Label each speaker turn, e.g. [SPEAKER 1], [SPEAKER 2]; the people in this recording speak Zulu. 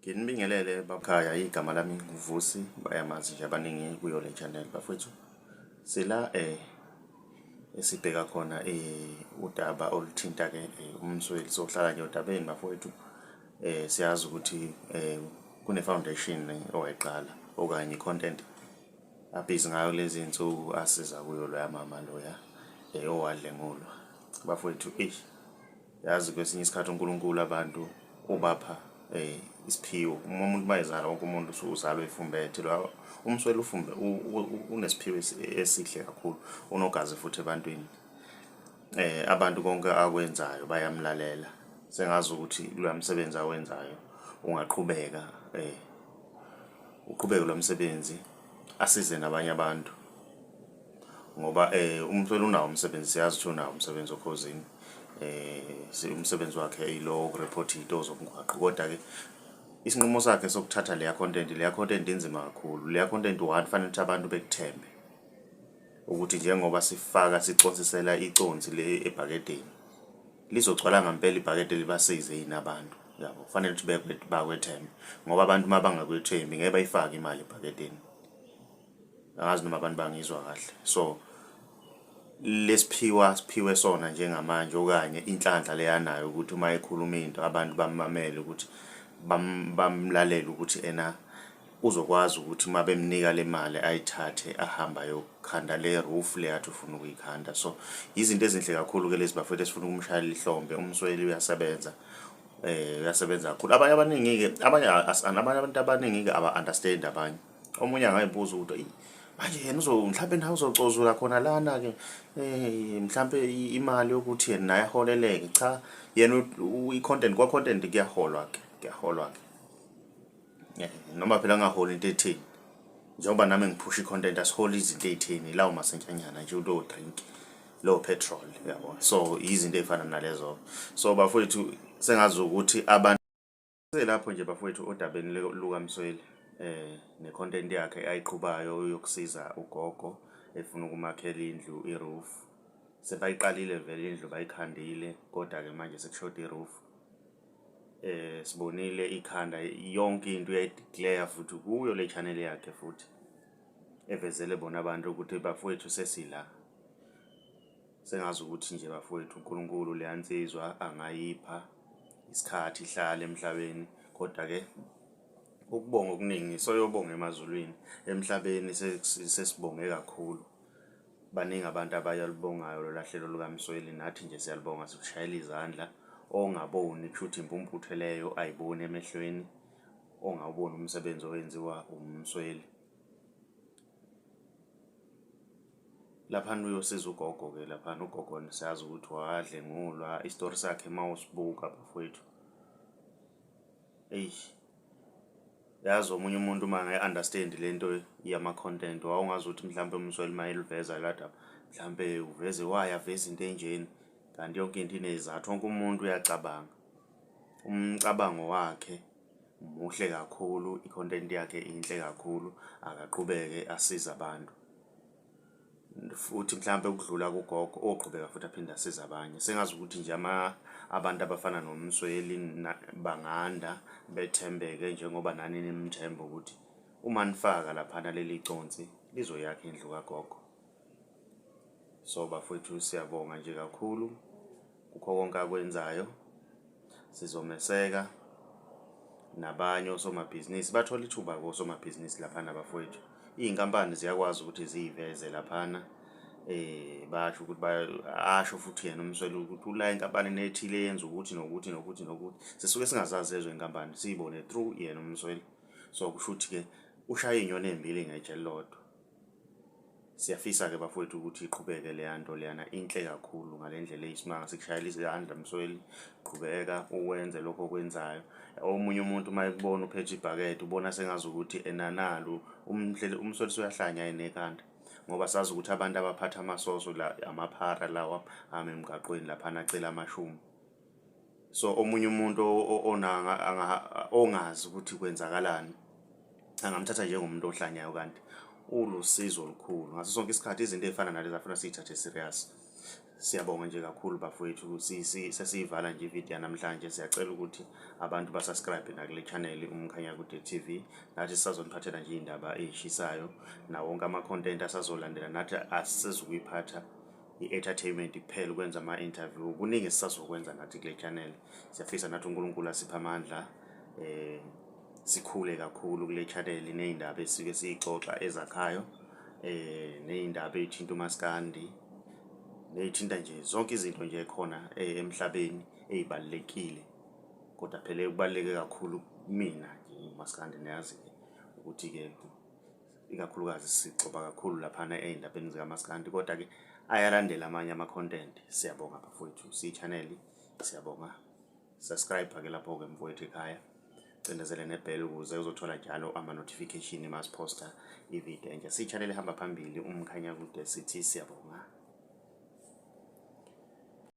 [SPEAKER 1] Nginibingelele bakhaya igama lami nguvusi bayamazi nje abaningi kuyo le channel bafethu sila esibheka khona udaba oluthinta ke umsweli sohlala nje odabeni bafethu siyazi ukuthi kune foundation owayiqala okanye content abhizi ngayo lezi insuku asiza kuyo lo yamama loya owandlengulwa bafethu yazi kwesinye isikhathi uNkulunkulu abantu ubapha isiphiwo umuntu mayezala wonke umuntu uzalwe efumbethe lo umsweli ufumbe unesiphiwo esihle kakhulu unogazi futhi ebantwini abantu konke akwenzayo bayamlalela sengazi ukuthi lo msebenzi awenzayo ungaqhubeka uqhubeke lo msebenzi asize nabanye abantu ngoba umsweli unawo umsebenzi siyazi ukuthi unawo umsebenzi okhosini umsebenzi wakhe ilo ukureport into zomgwaqo kodwa ke isinqumo sakhe sokuthatha leya content inzima kakhulu leya content kufanele ukuthi abantu bekuthembe ukuthi njengoba sifaka siconsisela iconsi le ebhakedeni lizogcwala ngempela ibhakede libasize inabantu yabo kufanele ukuthi bakwethembe ngoba abantu mabangakwethembi ngeke bayifake imali ebhakedeni angazi noma abantu bangizwa kahle so siphiwe sona njengamanje okanye inhlanhla leyanayo ukuthi uma ekhuluma into abantu bamamele ukuthi bamlalela ukuthi ena uzokwazi ukuthi uma bemnika le mali ayithathe ahamba yokhanda le roof le yathi ufuna ukuyikhanda so izinto ezinhle kakhulu ke lezi bafethu esifuna ukumshayela ihlombe umsweli uyasebenza uyasebenza kakhulu abanye abaningi ke abanye abantu abaningi ke aba understand abanye omunye angayibuza ukuthi manje yena mhlambe nawe uzocozula khona lana ke mhlambe imali yokuthi yena naye aholeleke cha yena i-content kwa-content kuyaholwa ke noma phela ngaholi into ethini njengoba nami ngiphusha i-content asiholi izinto ey'thini lawo masentshanyana nje ulo drink low petrol yabo so izinto ey'fana nalezo so bafowethu sengazi ukuthi abantu lapho nje bafowethu odabeni lukaMsweli ne-content yakhe ayiqhubayo yokusiza ugogo efuna ukumakhela indlu i-roof sebayiqalile vele indlu bayikhandile kodwa ke manje sekushoda i-roof sibonile ikhanda yonke into uyayideclare futhi kuyo le channel yakhe futhi evezele bona abantu ukuthi bafowethu sesila sengazi ukuthi nje bafowethu uNkulunkulu leyansizwa angayipha isikhathi ihlale emhlabeni kodwa ke ukubonga okuningi soyobonga emazulwini emhlabeni sesibonge kakhulu baningi abantu abayalibongayo lo lahlelo lukaMsweli nathi nje siyalibonga sikushayela izandla ongaboni kushuthi impumputhe leyo ayiboni emehlweni ongawubona umsebenzi owenziwa umsweli lapha uyosiza ugogo ke lapha ugogo siyazi ukuthi wadlengulwa istory sakhe mawusibuka bafowethu yazi omunye umuntu mangayi understand lento yama content wawungazi ukuthi mhlambe umsweli mayeliveza lada mhlambe uveze wayaveza into enjeni kanti yonke into inezathu wonke umuntu uyacabanga umcabango wakhe muhle kakhulu i-content yakhe inhle kakhulu akaqhubeke asiza abantu futhi mhlambe ukudlula kugogo oqhubeka futhi aphinde asiza abanye sengazi ukuthi nje abantu abafana nomsweli banganda bethembeke njengoba nani nimthemba ukuthi uma nifaka lapha leli consi lizoyakha indlu kagogo so bafethu siyabonga nje kakhulu kukho konke akwenzayo sizomeseka nabanye osomabhizinisi bathola ithuba kosomabhizinisi lapha nabafethu inkampani ziyakwazi ukuthi ziveze lapha basho ukuthi asho futhi yena umsweli ukuthi ula inkampani nethile yenza ukuthi nokuthi sisuke singazazi lezo inkampani siyibone through yena umsweli so kusho ukuthi ke ushaya inyoni embili ngetshe lodwa siyafisa ke bafowethu ukuthi iqhubeke le nto leyana inhle kakhulu ngalendlela eyisimanga sikushayela izandla umsweli qhubeka uwenze lokho okwenzayo omunye umuntu mayekubona uphethe ibhakede ubona sengazi ukuthi enanalo umsweli uyahlanya enekhanda ngoba sazi ukuthi abantu abaphatha amasoso la amaphara lawa emgaqweni lapha acela amashumi. So omunye umuntu ongazi ukuthi kwenzakalani angamthatha njengomuntu ohlanyayo, kanti ulusizo olukhulu ngaso sonke isikhathi. Izinto ezifana nalezi afuna siyithathe serious. Siyabonga nje kakhulu bafowethu, sesiyivala nje ividiyo yanamhlanje. Siyacela ukuthi abantu basubscribe nakule channel uMkhanyakude TV, nathi sisazoniphathela nje indaba ezishisayo na wonke ama-content asazolandela. Nathi asizukuyiphatha i-entertainment kuphela, ukwenza ama-interview, kuningi sisazokwenza nathi kule channel. Siyafisa nathi uNkulunkulu asiphe amandla, sikhule kakhulu kule channel, nezindaba esike siyixoxa ezakhayo, nezindaba ezithinta umaskandi, nezithinta nje zonke izinto nje khona emhlabeni ezibalekile. Kodwa phela kubaleke kakhulu mina nje umaskandi, niyazi ukuthi ke ikakhulukazi sixoxa kakhulu laphana ezindabeni zikamaskandi, kodwa ke ayalandela amanye ama-content. Siyabonga bafowethu, si-channel siyabonga. Subscribe ke lapho ke mfowethu ekhaya, cindezele nebell ukuze uzothola njalo ama-notification masiphosta ividiyo entsha. Si-channel ehamba phambili uMkhanyakude, sithi siyabonga.